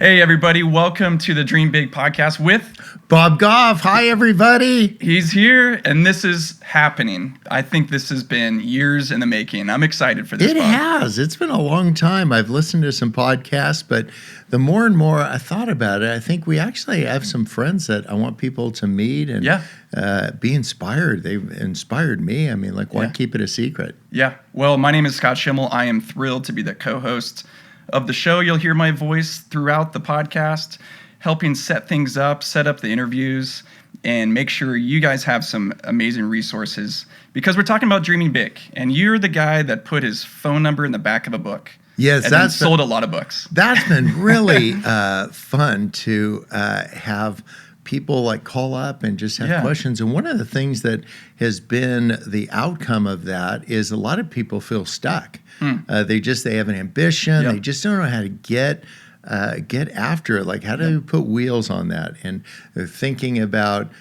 Hey, everybody. Welcome to the Dream Big podcast with Bob Goff. Hi, everybody. He's here, and this is happening. I think this has been years in the making. I'm excited for this. It has. It's been a long time. I've listened to some podcasts, but the more and more I thought about it, I think we actually have some friends that I want people to meet and be inspired. They've inspired me. I mean, why keep it a secret? Yeah. Well, my name is Scott Schimmel. I am thrilled to be the co-host of the show. You'll hear my voice throughout the podcast, helping set things up, set up the interviews, and make sure you guys have some amazing resources because we're talking about dreaming big. And you're the guy that put his phone number in the back of a book. Yes, and that's sold a lot of books. That's been really fun to have people call up and just have questions. And one of the things that has been the outcome of that is a lot of people feel stuck. They have an ambition. They just don't know how to get after it. How do you put wheels on that? And they're thinking about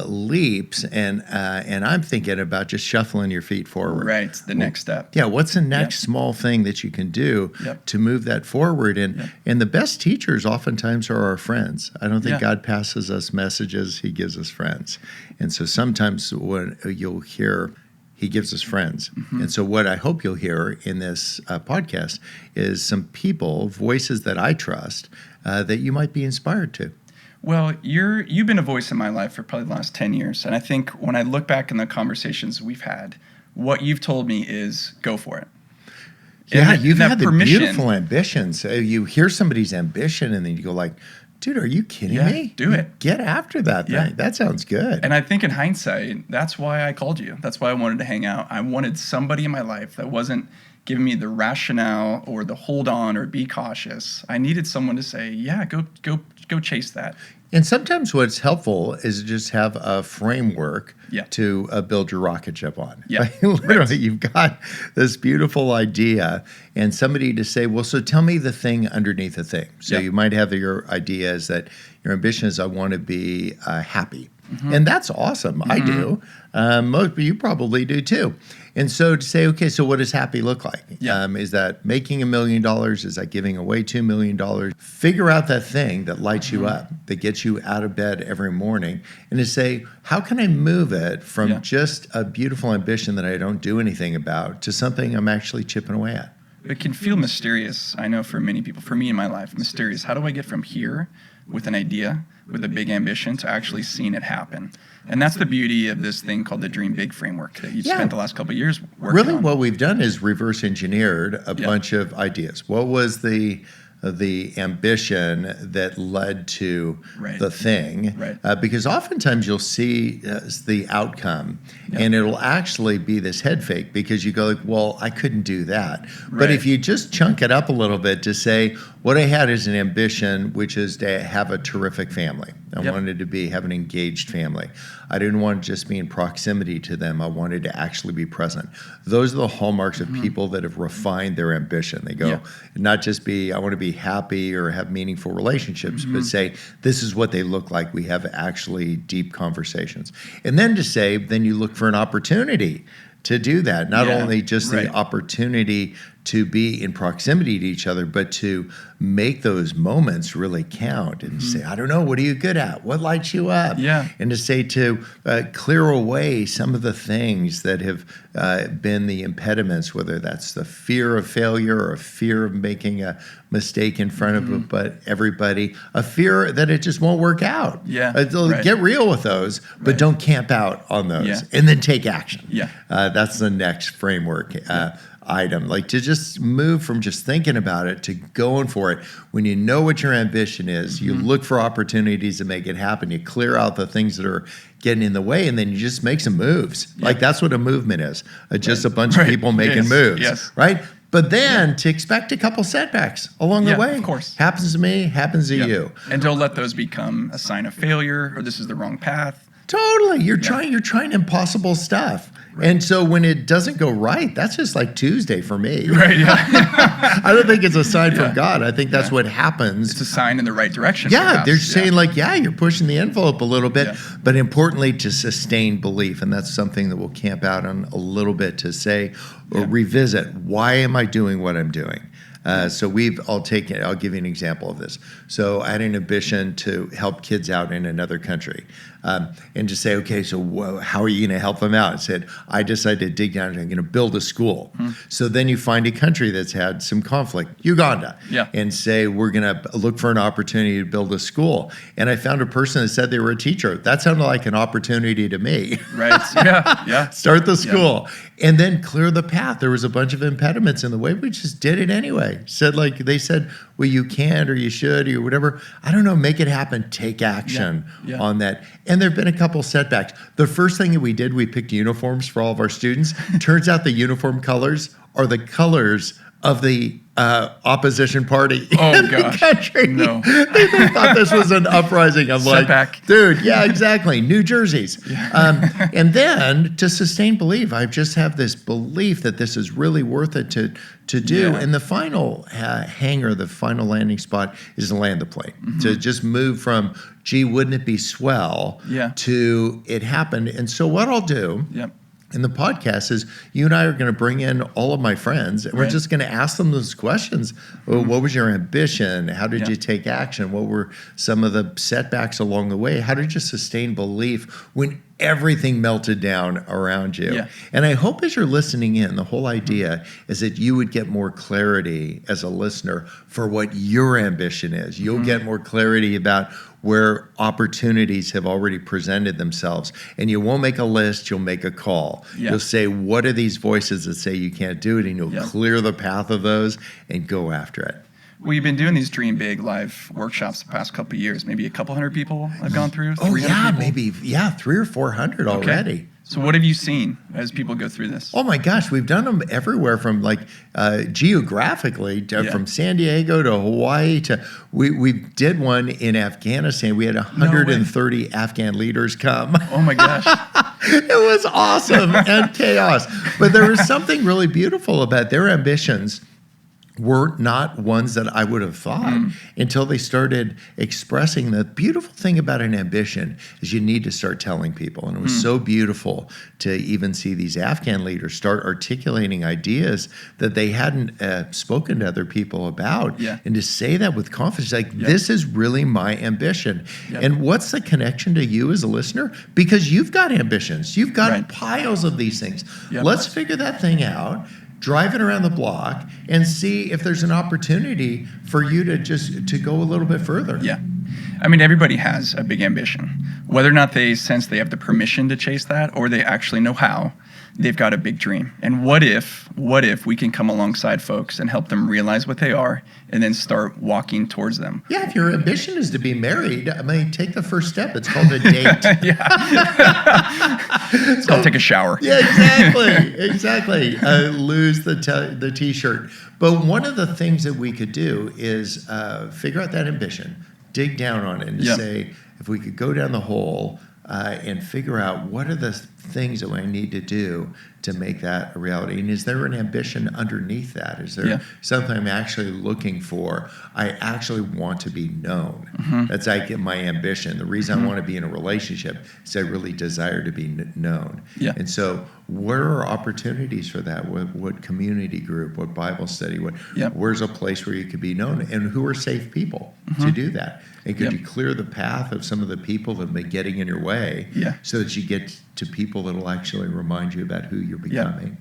leaps, and I'm thinking about just shuffling your feet forward. Right, the next step. Yeah, what's the next small thing that you can do to move that forward? And the best teachers oftentimes are our friends. I don't think God passes us messages; He gives us friends. And so sometimes when you'll hear, He gives us friends. Mm-hmm. And so what I hope you'll hear in this podcast is some people, voices that I trust, that you might be inspired to. Well, you've been a voice in my life for probably the last 10 years. And I think when I look back in the conversations we've had, what you've told me is go for it. Yeah, you've had the beautiful ambitions. You hear somebody's ambition and then you go dude, are you kidding me? Do it. Get after that thing. Yeah. That sounds good. And I think in hindsight, that's why I called you. That's why I wanted to hang out. I wanted somebody in my life that wasn't giving me the rationale or the hold on or be cautious. I needed someone to say, go chase that. And sometimes what's helpful is just have a framework to build your rocket ship on. Yeah. Literally, you've got this beautiful idea and somebody to say, well, so tell me the thing underneath the thing. So you might have your idea is that your ambition is I want to be happy. Mm-hmm. And that's awesome. Mm-hmm. I do. Most of you probably do too. And so to say, okay, so what does happy look like? Is that making $1 million? Is that giving away $2 million? Figure out that thing that lights you up, that gets you out of bed every morning, and to say, how can I move it from just a beautiful ambition that I don't do anything about to something I'm actually chipping away at? It can feel mysterious, I know, for many people. For me in my life, mysterious. How do I get from here with an idea, with a big ambition, to actually seeing it happen? And that's the beauty of this thing called the Dream Big framework that you've spent the last couple of years working on. What we've done is reverse engineered a bunch of ideas. What was the ambition that led to the thing? Right. Because oftentimes you'll see the outcome, and it'll actually be this head fake because you go well, I couldn't do that. Right. But if you just chunk it up a little bit to say, what I had is an ambition, which is to have a terrific family. I wanted to have an engaged family. I didn't want to just be in proximity to them. I wanted to actually be present. Those are the hallmarks of people that have refined their ambition. They go, not just be, I want to be happy or have meaningful relationships, but say, this is what they look like. We have actually deep conversations. And then to say, then you look for an opportunity to do that. Not only just the opportunity to be in proximity to each other, but to make those moments really count and say, I don't know, what are you good at? What lights you up? Yeah. And to say to clear away some of the things that have been the impediments, whether that's the fear of failure or a fear of making a mistake in front of everybody, a fear that it just won't work out. Yeah. Get real with those, but don't camp out on those and then take action. Yeah. That's the next framework. Item, to just move from just thinking about it to going for it. When you know what your ambition is, you look for opportunities to make it happen. You clear out the things that are getting in the way, and then you just make some moves. That's what a movement is. Just a bunch of people making moves, right? But then to expect a couple setbacks along the way. Of course. Happens to me, happens to you. And don't let those become a sign of failure or this is the wrong path. Totally. You're trying impossible stuff. Right. And so when it doesn't go right, that's just like Tuesday for me. Right, yeah. I don't think it's a sign from God. I think that's what happens. It's a sign in the right direction. Yeah, perhaps. They're saying you're pushing the envelope a little bit, but importantly to sustain belief. And that's something that we'll camp out on a little bit to say or revisit. Why am I doing what I'm doing? So I'll give you an example of this. So I had an ambition to help kids out in another country. And just say, okay, so how are you going to help them out? I said, I decided to dig down and I'm going to build a school. So then you find a country that's had some conflict, Uganda, and say, we're going to look for an opportunity to build a school. And I found a person that said they were a teacher. That sounded like an opportunity to me. Right. Yeah. Start the school. And then clear the path. There was a bunch of impediments in the way. We just did it anyway. They said, well, you can't or you should or whatever. I don't know, make it happen. Take action on that. And there have been a couple setbacks. The first thing that we did, we picked uniforms for all of our students. Turns out the uniform colors are the colors of the opposition party in the country. No. They thought this was an uprising. I'm Setback. like, dude, yeah, exactly. New Jersey's. And then to sustain belief, I just have this belief that this is really worth it to do. Yeah. And the final hangar, the final landing spot is to land the plane. To just move from, gee, wouldn't it be swell, to it happened. And so what I'll do in the podcast is you and I are going to bring in all of my friends, and we're just going to ask them those questions. Well, what was your ambition? How did you take action? What were some of the setbacks along the way? How did you sustain belief when everything melted down around you? And I hope as you're listening in, the whole idea is that you would get more clarity as a listener for what your ambition is. You'll get more clarity about where opportunities have already presented themselves. And you won't make a list, you'll make a call. You'll say, what are these voices that say you can't do it? And you'll clear the path of those and go after it. We've been doing these Dream Big live workshops the past couple of years. Maybe a couple hundred people have gone through. Oh, yeah, maybe 300 or 400 already. So what have you seen as people go through this? Oh my gosh, we've done them everywhere from geographically from San Diego to Hawaii to we did one in Afghanistan. We had 130 Afghan leaders come. Oh my gosh. It was awesome and chaos. But there was something really beautiful about their ambitions. Were not ones that I would have thought until they started expressing. The beautiful thing about an ambition is you need to start telling people. And it was so beautiful to even see these Afghan leaders start articulating ideas that they hadn't spoken to other people about. And to say that with confidence, this is really my ambition. And what's the connection to you as a listener? Because you've got ambitions. You've got piles of these things. Let's figure that thing out. Drive it around the block and see if there's an opportunity for you to go a little bit further. I mean, everybody has a big ambition. Whether or not they sense they have the permission to chase that or they actually know how, they've got a big dream. And what if we can come alongside folks and help them realize what they are and then start walking towards them? Yeah, if your ambition is to be married, take the first step. It's called a date. It's called take a shower. Yeah, exactly. Lose the T-shirt. But one of the things that we could do is figure out that ambition, dig down on it, and say, if we could go down the hole and figure out what are the things that I need to do to make that a reality. And is there an ambition underneath that? Is there something I'm actually looking for? I actually want to be known. That's my ambition. The reason I want to be in a relationship is I really desire to be known. And so where are opportunities for that? What community group, what Bible study, where's a place where you could be known? And who are safe people to do that? And could you clear the path of some of the people that have been getting in your way so that you get to people that will actually remind you about who you're becoming?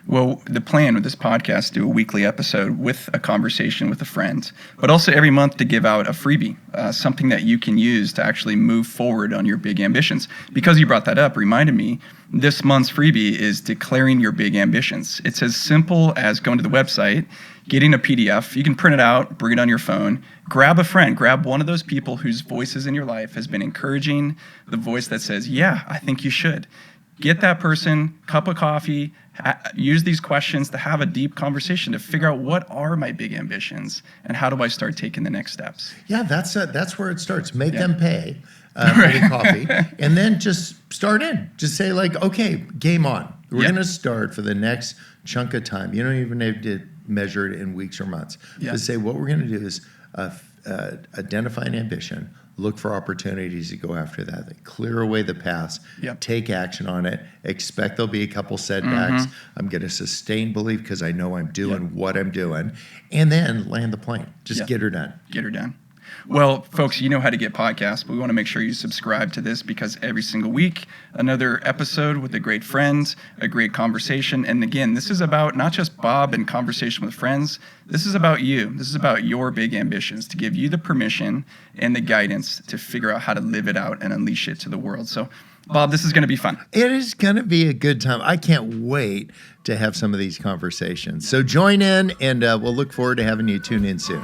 Well, the plan with this podcast is to do a weekly episode with a conversation with a friend, but also every month to give out a freebie, something that you can use to actually move forward on your big ambitions. Because you brought that up, reminded me, this month's freebie is declaring your big ambitions. It's as simple as going to the website, getting a PDF. You can print it out, bring it on your phone, grab a friend, grab one of those people whose voices in your life has been encouraging, the voice that says, yeah, I think you should. Get that person, cup of coffee, use these questions to have a deep conversation to figure out what are my big ambitions and how do I start taking the next steps. Yeah, that's where it starts. Make them pay for the coffee, and then just start in. Just say okay, game on. We're going to start for the next chunk of time. You don't even have to measure it in weeks or months. Just say what we're going to do is identify an ambition. look for opportunities to go after that. Clear away the paths, take action on it, expect there'll be a couple setbacks. I'm going to sustain belief because I know I'm doing what I'm doing, and then land the plane. Just get her done. Get her done. Well, folks, you know how to get podcasts, but we want to make sure you subscribe to this because every single week, another episode with a great friend, a great conversation. And again, this is about not just Bob and conversation with friends. This is about you. This is about your big ambitions, to give you the permission and the guidance to figure out how to live it out and unleash it to the world. So, Bob, this is going to be fun. It is going to be a good time. I can't wait to have some of these conversations. So join in, and we'll look forward to having you tune in soon.